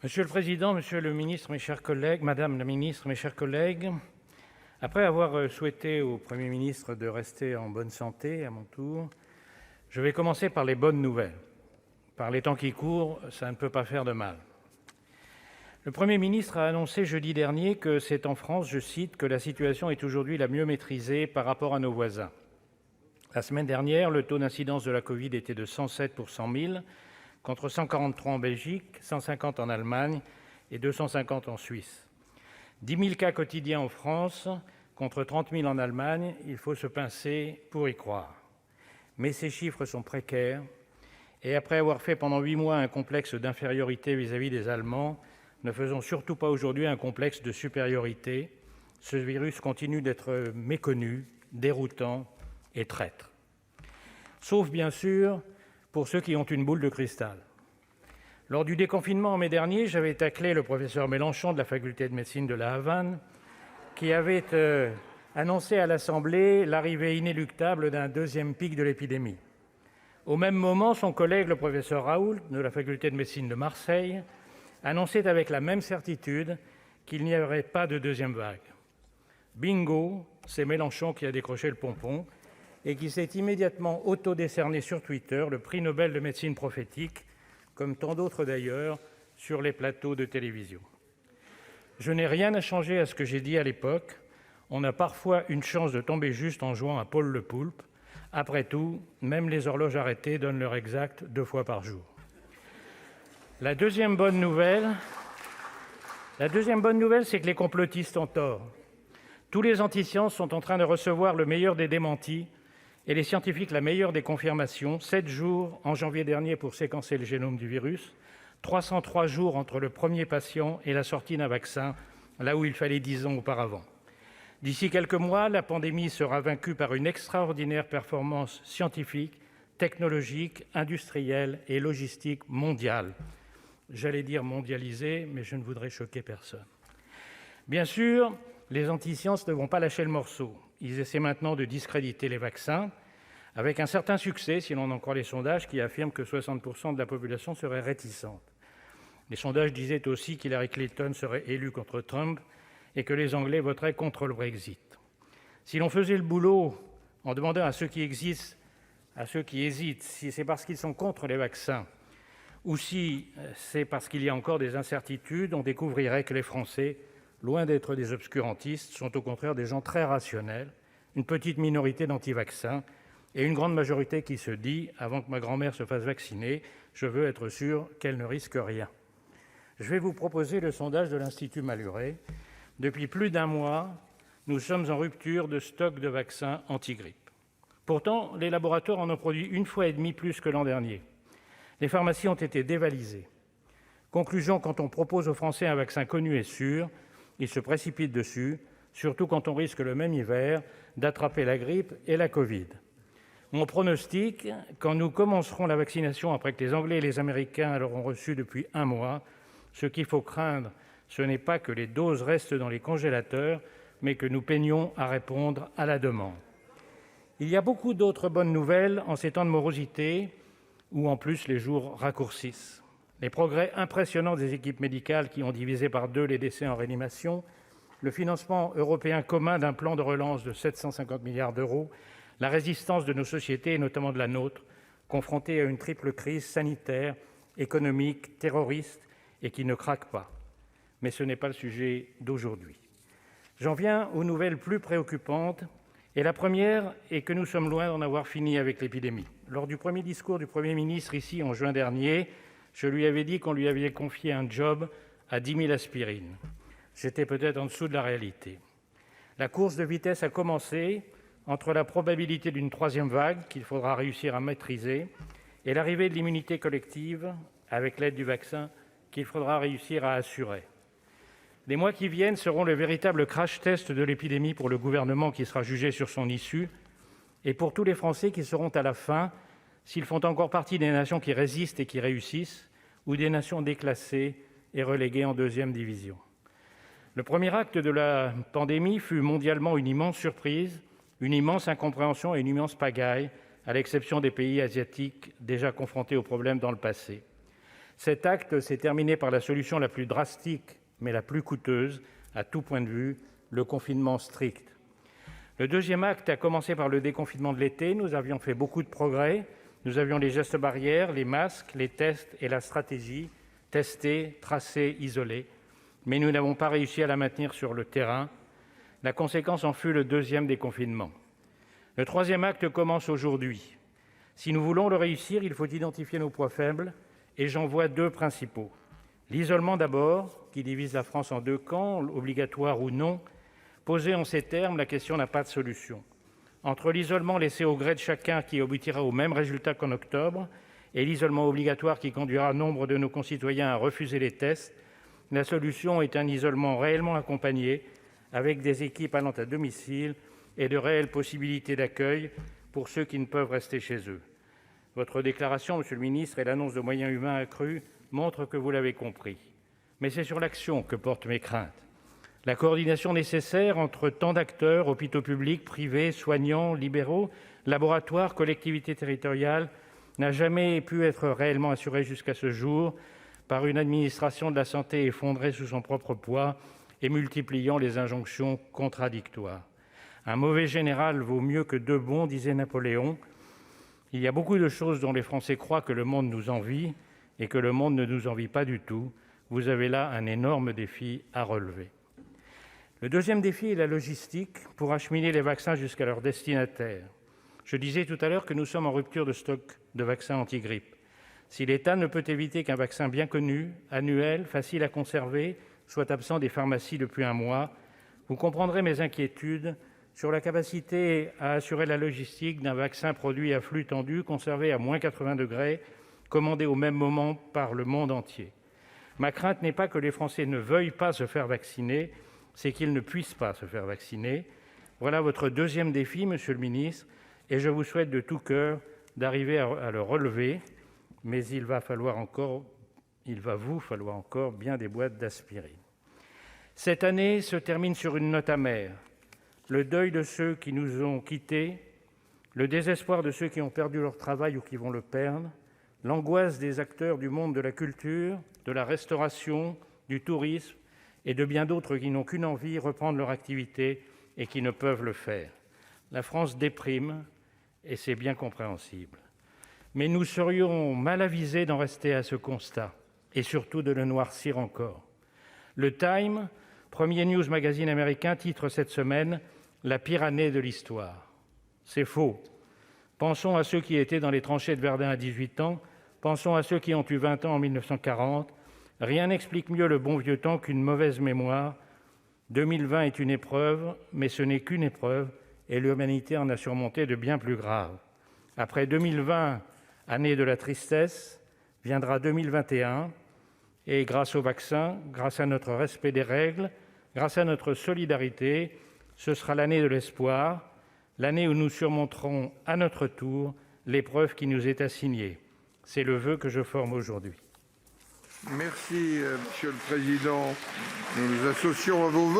Monsieur le président, monsieur le ministre, mes chers collègues, madame la ministre, mes chers collègues, après avoir souhaité au Premier ministre de rester en bonne santé à mon tour, je vais commencer par les bonnes nouvelles. Par les temps qui courent, ça ne peut pas faire de mal. Le Premier ministre a annoncé jeudi dernier que c'est en France, je cite, « que la situation est aujourd'hui la mieux maîtrisée par rapport à nos voisins ». La semaine dernière, le taux d'incidence de la Covid était de 107 pour 100 000, contre 143 en Belgique, 150 en Allemagne et 250 en Suisse. 10 000 cas quotidiens en France, contre 30 000 en Allemagne, il faut se pincer pour y croire. Mais ces chiffres sont précaires, et après avoir fait pendant 8 mois un complexe d'infériorité vis-à-vis des Allemands, ne faisons surtout pas aujourd'hui un complexe de supériorité. Ce virus continue d'être méconnu, déroutant et traître. Sauf, bien sûr, pour ceux qui ont une boule de cristal. Lors du déconfinement en mai dernier, j'avais taclé le professeur Mélenchon de la faculté de médecine de La Havane, qui avait annoncé à l'Assemblée l'arrivée inéluctable d'un deuxième pic de l'épidémie. Au même moment, son collègue, le professeur Raoult, de la faculté de médecine de Marseille, annonçait avec la même certitude qu'il n'y aurait pas de deuxième vague. Bingo, c'est Mélenchon qui a décroché le pompon et qui s'est immédiatement auto-décerné sur Twitter le prix Nobel de médecine prophétique, comme tant d'autres d'ailleurs, sur les plateaux de télévision. Je n'ai rien à changer à ce que j'ai dit à l'époque. On a parfois une chance de tomber juste en jouant à Paul le Poulpe. Après tout, même les horloges arrêtées donnent l'heure exacte 2 fois par jour. La deuxième bonne nouvelle, c'est que les complotistes ont tort. Tous les anti-sciences sont en train de recevoir le meilleur des démentis et les scientifiques la meilleure des confirmations. 7 jours en janvier dernier pour séquencer le génome du virus, 303 jours entre le premier patient et la sortie d'un vaccin, là où il fallait 10 ans auparavant. D'ici quelques mois, la pandémie sera vaincue par une extraordinaire performance scientifique, technologique, industrielle et logistique mondiale. J'allais dire mondialisée, mais je ne voudrais choquer personne. Bien sûr, les anti-sciences ne vont pas lâcher le morceau. Ils essaient maintenant de discréditer les vaccins, avec un certain succès, si l'on en croit les sondages qui affirment que 60% de la population serait réticente. Les sondages disaient aussi qu'Hillary Clinton serait élue contre Trump et que les Anglais voteraient contre le Brexit. Si l'on faisait le boulot en demandant à ceux qui hésitent, si c'est parce qu'ils sont contre les vaccins ou si c'est parce qu'il y a encore des incertitudes, on découvrirait que les Français, loin d'être des obscurantistes, sont au contraire des gens très rationnels, une petite minorité d'anti-vaccins et une grande majorité qui se dit « avant que ma grand-mère se fasse vacciner, je veux être sûr qu'elle ne risque rien ». Je vais vous proposer le sondage de l'Institut Malhuret. Depuis plus d'1 mois, nous sommes en rupture de stock de vaccins anti-grippe. Pourtant, les laboratoires en ont produit 1,5 fois plus que l'an dernier. Les pharmacies ont été dévalisées. Conclusion, quand on propose aux Français un vaccin connu et sûr, ils se précipitent dessus, surtout quand on risque le même hiver d'attraper la grippe et la Covid. Mon pronostic, quand nous commencerons la vaccination après que les Anglais et les Américains l'auront reçue depuis 1 mois, ce qu'il faut craindre, ce n'est pas que les doses restent dans les congélateurs, mais que nous peinions à répondre à la demande. Il y a beaucoup d'autres bonnes nouvelles en ces temps de morosité, où en plus les jours raccourcissent. Les progrès impressionnants des équipes médicales qui ont divisé par 2 les décès en réanimation, le financement européen commun d'un plan de relance de 750 milliards d'euros, la résistance de nos sociétés, et notamment de la nôtre, confrontée à une triple crise sanitaire, économique, terroriste, et qui ne craque pas. Mais ce n'est pas le sujet d'aujourd'hui. J'en viens aux nouvelles plus préoccupantes, et la première est que nous sommes loin d'en avoir fini avec l'épidémie. Lors du premier discours du Premier ministre ici en juin dernier, je lui avais dit qu'on lui avait confié un job à 10 000 aspirines. J'étais peut-être en dessous de la réalité. La course de vitesse a commencé entre la probabilité d'une 3e vague qu'il faudra réussir à maîtriser et l'arrivée de l'immunité collective avec l'aide du vaccin qu'il faudra réussir à assurer. Les mois qui viennent seront le véritable crash test de l'épidémie pour le gouvernement qui sera jugé sur son issue et pour tous les Français qui sauront à la fin s'ils font encore partie des nations qui résistent et qui réussissent ou des nations déclassées et reléguées en 2e division. Le premier acte de la pandémie fut mondialement une immense surprise, une immense incompréhension et une immense pagaille, à l'exception des pays asiatiques déjà confrontés aux problèmes dans le passé. Cet acte s'est terminé par la solution la plus drastique, mais la plus coûteuse, à tout point de vue, le confinement strict. Le deuxième acte a commencé par le déconfinement de l'été. Nous avions fait beaucoup de progrès. Nous avions les gestes barrières, les masques, les tests et la stratégie « tester, tracer, isoler ». Mais nous n'avons pas réussi à la maintenir sur le terrain. La conséquence en fut le deuxième déconfinement. Le troisième acte commence aujourd'hui. Si nous voulons le réussir, il faut identifier nos points faibles, et j'en vois deux principaux. L'isolement d'abord, qui divise la France en deux camps, obligatoire ou non. Posé en ces termes, la question n'a pas de solution. Entre l'isolement laissé au gré de chacun qui aboutira au même résultat qu'en octobre et l'isolement obligatoire qui conduira nombre de nos concitoyens à refuser les tests, la solution est un isolement réellement accompagné, avec des équipes allant à domicile et de réelles possibilités d'accueil pour ceux qui ne peuvent rester chez eux. Votre déclaration, monsieur le ministre, et l'annonce de moyens humains accrus montrent que vous l'avez compris. Mais c'est sur l'action que portent mes craintes. La coordination nécessaire entre tant d'acteurs, hôpitaux publics, privés, soignants, libéraux, laboratoires, collectivités territoriales, n'a jamais pu être réellement assurée jusqu'à ce jour par une administration de la santé effondrée sous son propre poids et multipliant les injonctions contradictoires. Un mauvais général vaut mieux que deux bons, disait Napoléon. Il y a beaucoup de choses dont les Français croient que le monde nous envie et que le monde ne nous envie pas du tout. Vous avez là un énorme défi à relever. Le deuxième défi est la logistique pour acheminer les vaccins jusqu'à leurs destinataires. Je disais tout à l'heure que nous sommes en rupture de stock de vaccins anti-grippe. Si l'État ne peut éviter qu'un vaccin bien connu, annuel, facile à conserver, soit absent des pharmacies depuis un mois, vous comprendrez mes inquiétudes sur la capacité à assurer la logistique d'un vaccin produit à flux tendu, conservé à moins 80 degrés, commandé au même moment par le monde entier. Ma crainte n'est pas que les Français ne veuillent pas se faire vacciner, c'est qu'ils ne puissent pas se faire vacciner. Voilà votre deuxième défi, monsieur le ministre, et je vous souhaite de tout cœur d'arriver à le relever, mais il va vous falloir encore bien des boîtes d'aspirine. Cette année se termine sur une note amère. Le deuil de ceux qui nous ont quittés, le désespoir de ceux qui ont perdu leur travail ou qui vont le perdre, l'angoisse des acteurs du monde de la culture, de la restauration, du tourisme et de bien d'autres qui n'ont qu'une envie, reprendre leur activité et qui ne peuvent le faire. La France déprime et c'est bien compréhensible. Mais nous serions mal avisés d'en rester à ce constat et surtout de le noircir encore. Le Time, premier news magazine américain, titre cette semaine « La pire année de l'histoire ». C'est faux. Pensons à ceux qui étaient dans les tranchées de Verdun à 18 ans, pensons à ceux qui ont eu 20 ans en 1940. Rien n'explique mieux le bon vieux temps qu'une mauvaise mémoire. 2020 est une épreuve, mais ce n'est qu'une épreuve, et l'humanité en a surmonté de bien plus graves. Après 2020, année de la tristesse, viendra 2021, et grâce au vaccin, grâce à notre respect des règles, grâce à notre solidarité, ce sera l'année de l'espoir, l'année où nous surmonterons à notre tour l'épreuve qui nous est assignée. C'est le vœu que je forme aujourd'hui. Merci, Monsieur le Président. Nous nous associons à vos vœux.